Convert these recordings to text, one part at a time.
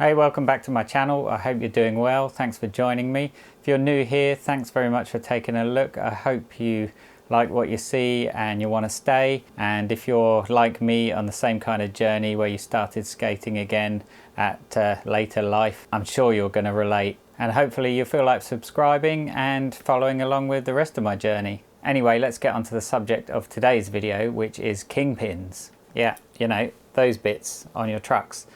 Hey, welcome back to my channel. I hope you're doing well. Thanks for joining me. If you're new here, thanks very much for taking a look. I hope you like what you see and you want to stay. And if you're like me on the same kind of journey where you started skating again at later life, I'm sure you're going to relate. And hopefully you feel like subscribing and following along with the rest of my journey. Anyway, let's get on to the subject of today's video, which is kingpins. Yeah, you know, those bits on your trucks.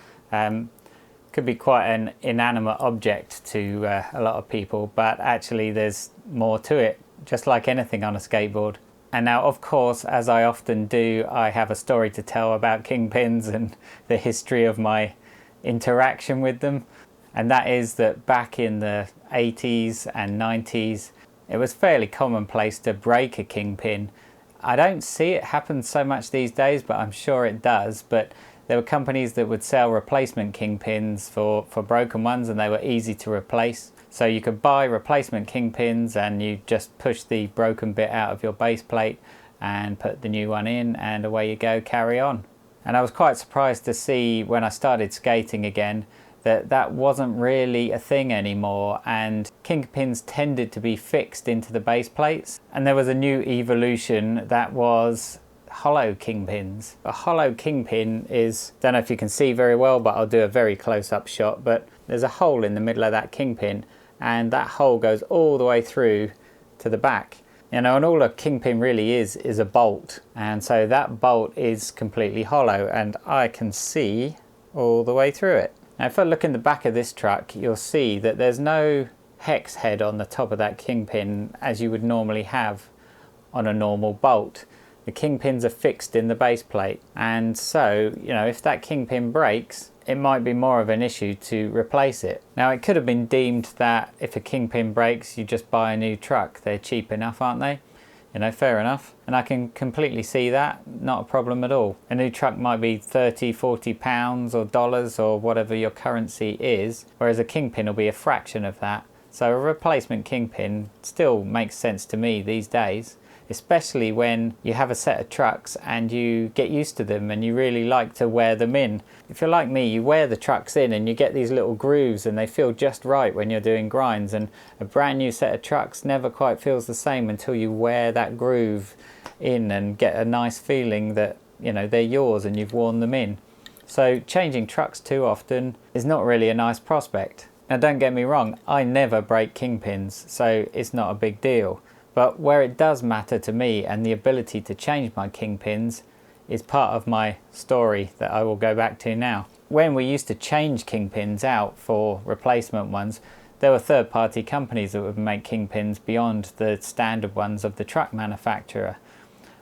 Could be quite an inanimate object to a lot of people, but actually there's more to it, just like anything on a skateboard. And now, of course, as I often do, I have a story to tell about kingpins and the history of my interaction with them. And that is that back in the 80s and 90s, it was fairly commonplace to break a kingpin. I don't see it happen so much these days, but I'm sure it does. But there were companies that would sell replacement kingpins for broken ones, and they were easy to replace. So you could buy replacement kingpins and you just push the broken bit out of your base plate and put the new one in, and away you go, carry on. And I was quite surprised to see when I started skating again that that wasn't really a thing anymore, and kingpins tended to be fixed into the base plates. And there was a new evolution that was hollow kingpins. A hollow kingpin is, don't know if you can see very well, but I'll do a very close-up shot, but there's a hole in the middle of that kingpin, and that hole goes all the way through to the back. You know, and all a kingpin really is a bolt, and so that bolt is completely hollow, and I can see all the way through it. Now if I look in the back of this truck, you'll see that there's no hex head on the top of that kingpin as you would normally have on a normal bolt. The kingpins are fixed in the base plate, and so, you know, if that kingpin breaks, it might be more of an issue to replace it. Now it could have been deemed that if a kingpin breaks, you just buy a new truck. They're cheap enough, aren't they? You know, fair enough. And I can completely see that, not a problem at all. A new truck might be 30, 40 pounds or dollars or whatever your currency is, whereas a kingpin will be a fraction of that. So a replacement kingpin still makes sense to me these days, especially when you have a set of trucks and you get used to them and you really like to wear them in. If you're like me, you wear the trucks in and you get these little grooves and they feel just right when you're doing grinds, and a brand new set of trucks never quite feels the same until you wear that groove in and get a nice feeling that, you know, they're yours and you've worn them in. So changing trucks too often is not really a nice prospect. Now don't get me wrong, I never break kingpins, so it's not a big deal. But where it does matter to me, and the ability to change my kingpins, is part of my story that I will go back to now. When we used to change kingpins out for replacement ones, there were third-party companies that would make kingpins beyond the standard ones of the truck manufacturer.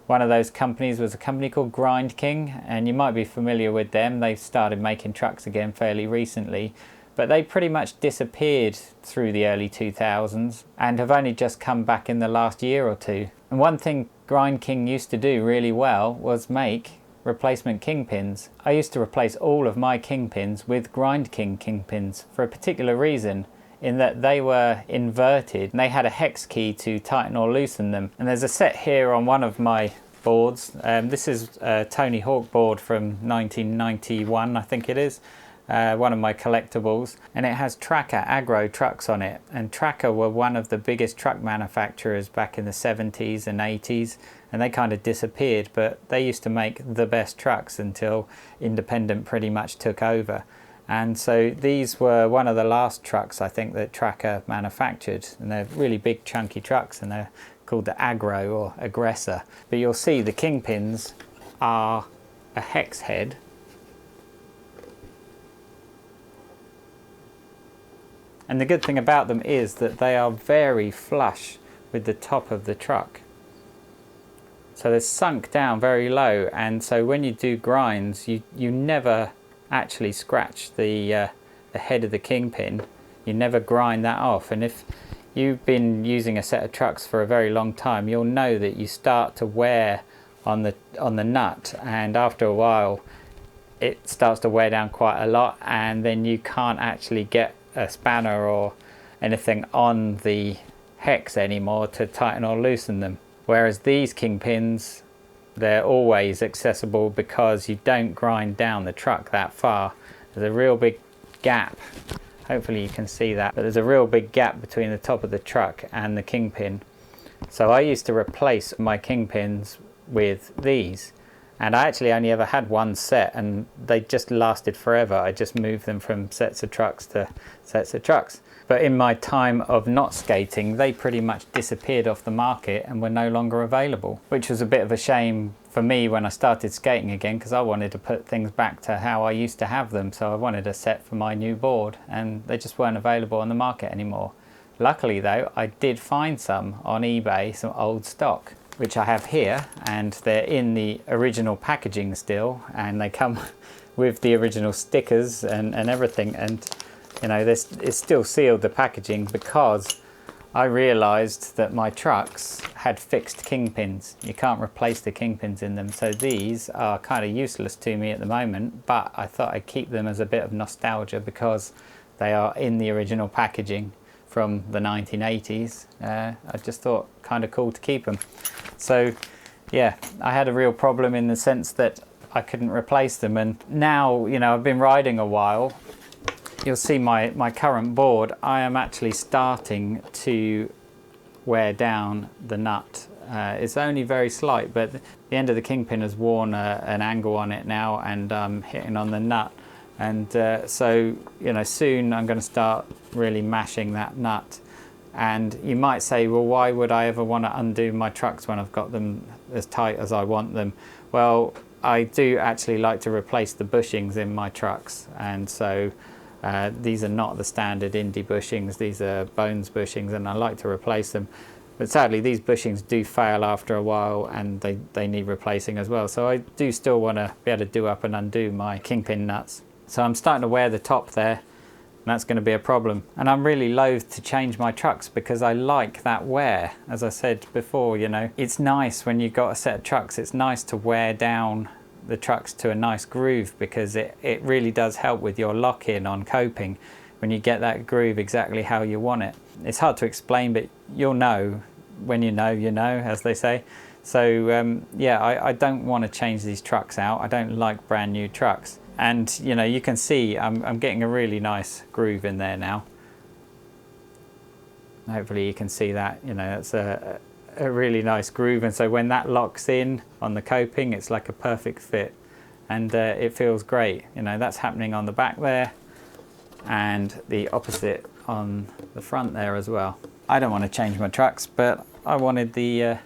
One of those companies was a company called Grind King, and you might be familiar with them. They've started making trucks again fairly recently. But they pretty much disappeared through the early 2000s and have only just come back in the last year or two. And one thing Grind King used to do really well was make replacement kingpins. I used to replace all of my kingpins with Grind King kingpins for a particular reason, in that they were inverted and they had a hex key to tighten or loosen them. And there's a set here on one of my boards. This is a Tony Hawk board from 1991, I think it is. One of my collectibles, and it has Tracker Agro trucks on it, and Tracker were one of the biggest truck manufacturers back in the 70s and 80s, and they kind of disappeared, but they used to make the best trucks until independent pretty much took over. And so these were one of the last trucks I think that Tracker manufactured, and they're really big chunky trucks, and they're called the Agro or Aggressor. But you'll see the kingpins are a hex head. And the good thing about them is that they are very flush with the top of the truck. So they're sunk down very low, and so when you do grinds, you never actually scratch the head of the kingpin. You never grind that off. And if you've been using a set of trucks for a very long time, you'll know that you start to wear on the nut, and after a while it starts to wear down quite a lot, and then you can't actually get a spanner or anything on the hex anymore to tighten or loosen them. Whereas these kingpins, they're always accessible because you don't grind down the truck that far. There's a real big gap. Hopefully you can see that, but there's a real big gap between the top of the truck and the kingpin. So I used to replace my kingpins with these, and I actually only ever had one set and they just lasted forever. I just moved them from sets of trucks to sets of trucks. But in my time of not skating, they pretty much disappeared off the market and were no longer available, which was a bit of a shame for me when I started skating again, because I wanted to put things back to how I used to have them. So I wanted a set for my new board and they just weren't available on the market anymore. Luckily though, I did find some on eBay, some old stock, which I have here, and they're in the original packaging still, and they come with the original stickers and everything. And you know, it's still sealed, the packaging, because I realized that my trucks had fixed kingpins. You can't replace the kingpins in them, so these are kind of useless to me at the moment, but I thought I'd keep them as a bit of nostalgia because they are in the original packaging from the 1980s. I just thought kind of cool to keep them. So yeah, I had a real problem in the sense that I couldn't replace them, and now, you know, I've been riding a while. You'll see my current board, I am actually starting to wear down the nut. It's only very slight, but the end of the kingpin has worn an angle on it now, and I'm hitting on the nut. And so, you know, soon I'm going to start really mashing that nut. And you might say, well, why would I ever want to undo my trucks when I've got them as tight as I want them? Well, I do actually like to replace the bushings in my trucks, and so these are not the standard Indy bushings, these are bones bushings, and I like to replace them. But sadly these bushings do fail after a while, and they need replacing as well. So I do still want to be able to do up and undo my kingpin nuts. So I'm starting to wear the top there, and that's going to be a problem. And I'm really loath to change my trucks because I like that wear. As I said before, you know, it's nice when you've got a set of trucks, it's nice to wear down the trucks to a nice groove, because it really does help with your lock-in on coping when you get that groove exactly how you want it. It's hard to explain, but you'll know when you know, as they say. So yeah, I don't want to change these trucks out. I don't like brand new trucks. And you know, you can see I'm getting a really nice groove in there now. Hopefully you can see that, you know, it's a really nice groove, and so when that locks in on the coping, it's like a perfect fit, and it feels great. You know, that's happening on the back there, and the opposite on the front there as well. I don't want to change my trucks, but I wanted the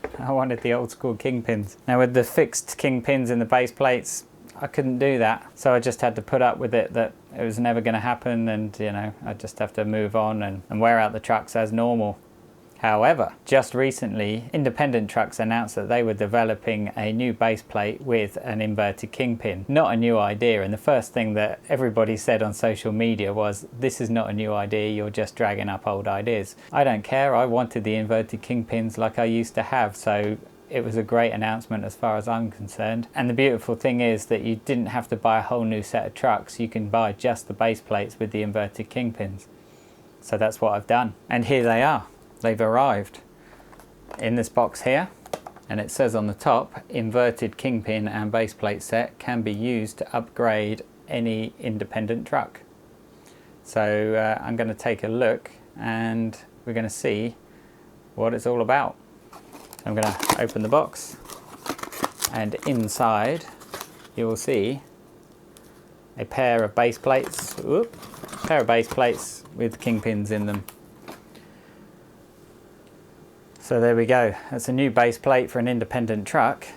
old school kingpins. Now with the fixed kingpins in the base plates, I couldn't do that, so I just had to put up with it, that it was never going to happen, and you know, I just have to move on and wear out the trucks as normal. However, just recently, Independent Trucks announced that they were developing a new base plate with an inverted kingpin. Not a new idea, and the first thing that everybody said on social media was, this is not a new idea, you're just dragging up old ideas. I don't care, I wanted the inverted kingpins like I used to have, so it was a great announcement as far as I'm concerned. And the beautiful thing is that you didn't have to buy a whole new set of trucks, you can buy just the base plates with the inverted kingpins. So that's what I've done, and here they are. They've arrived in this box here, and it says on the top, inverted kingpin and base plate set can be used to upgrade any independent truck. So I'm going to take a look and we're going to see what it's all about. I'm going to open the box, and inside you will see a pair of base plates, with kingpins in them. So there we go, that's a new base plate for an independent truck,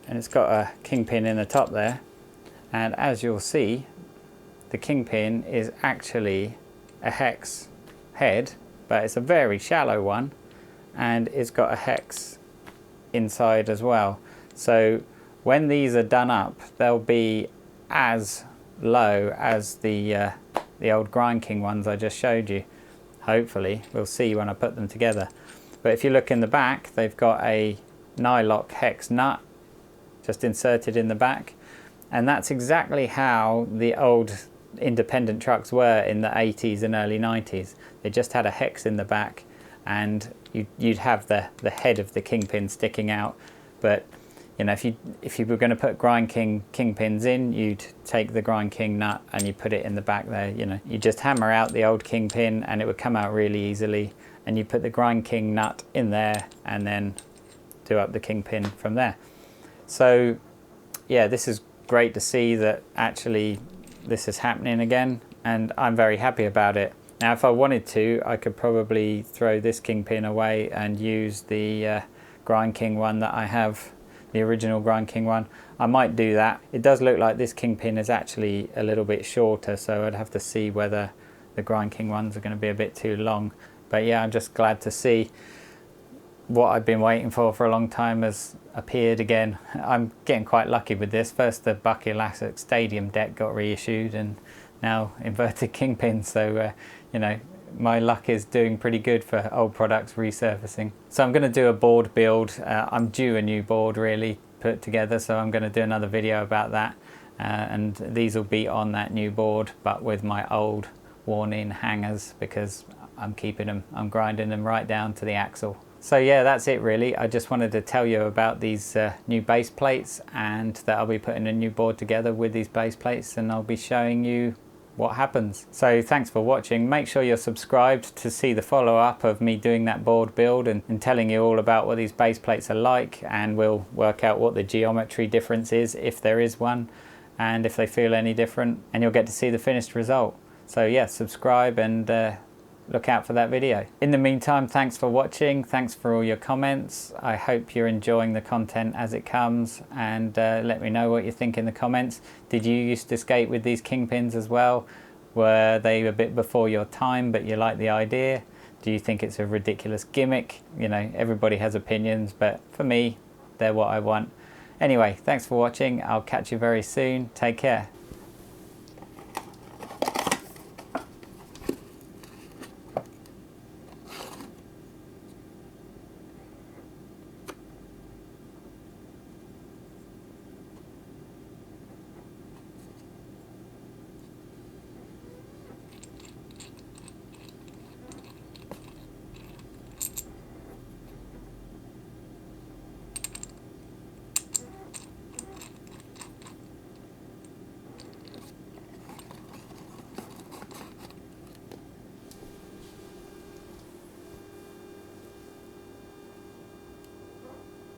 and it's got a kingpin in the top there, and as you'll see, the kingpin is actually a hex head, but it's a very shallow one, and it's got a hex inside as well. So when these are done up, they'll be as low as the old Grind King ones I just showed you. Hopefully, we'll see when I put them together. But if you look in the back, they've got a nylock hex nut just inserted in the back, and that's exactly how the old independent trucks were in the 80s and early 90s. They just had a hex in the back, and you'd have the head of the kingpin sticking out, but You know, if you were going to put Grind King kingpins in, you'd take the Grind King nut and you put it in the back there. You know, you just hammer out the old kingpin and it would come out really easily, and you put the Grind King nut in there and then do up the kingpin from there. So yeah, this is great to see that actually this is happening again, and I'm very happy about it. Now if I wanted to, I could probably throw this kingpin away and use the Grind King one that I have, the original Grind King one. I might do that. It does look like this kingpin is actually a little bit shorter, so I'd have to see whether the Grind King ones are going to be a bit too long. But yeah, I'm just glad to see what I've been waiting for a long time has appeared again. I'm getting quite lucky with this. First the Bucky Elastic Stadium deck got reissued, and now Inverted Kingpins. So you know, my luck is doing pretty good for old products resurfacing. So I'm going to do a board build. I'm due a new board really put together, so I'm going to do another video about that. And these will be on that new board, but with my old worn in hangers, because I'm keeping them, I'm grinding them right down to the axle. So yeah, that's it really. I just wanted to tell you about these new base plates, and that I'll be putting a new board together with these base plates, and I'll be showing you what happens. So thanks for watching. Make sure you're subscribed to see the follow-up of me doing that board build and telling you all about what these base plates are like, and we'll work out what the geometry difference is, if there is one, and if they feel any different, and you'll get to see the finished result. So yeah, subscribe and look out for that video. In the meantime, thanks for watching. Thanks for all your comments. I hope you're enjoying the content as it comes, and let me know what you think in the comments. Did you used to skate with these kingpins as well? Were they a bit before your time, but you like the idea? Do you think it's a ridiculous gimmick? You know, everybody has opinions, but for me, they're what I want. Anyway, thanks for watching. I'll catch you very soon. Take care.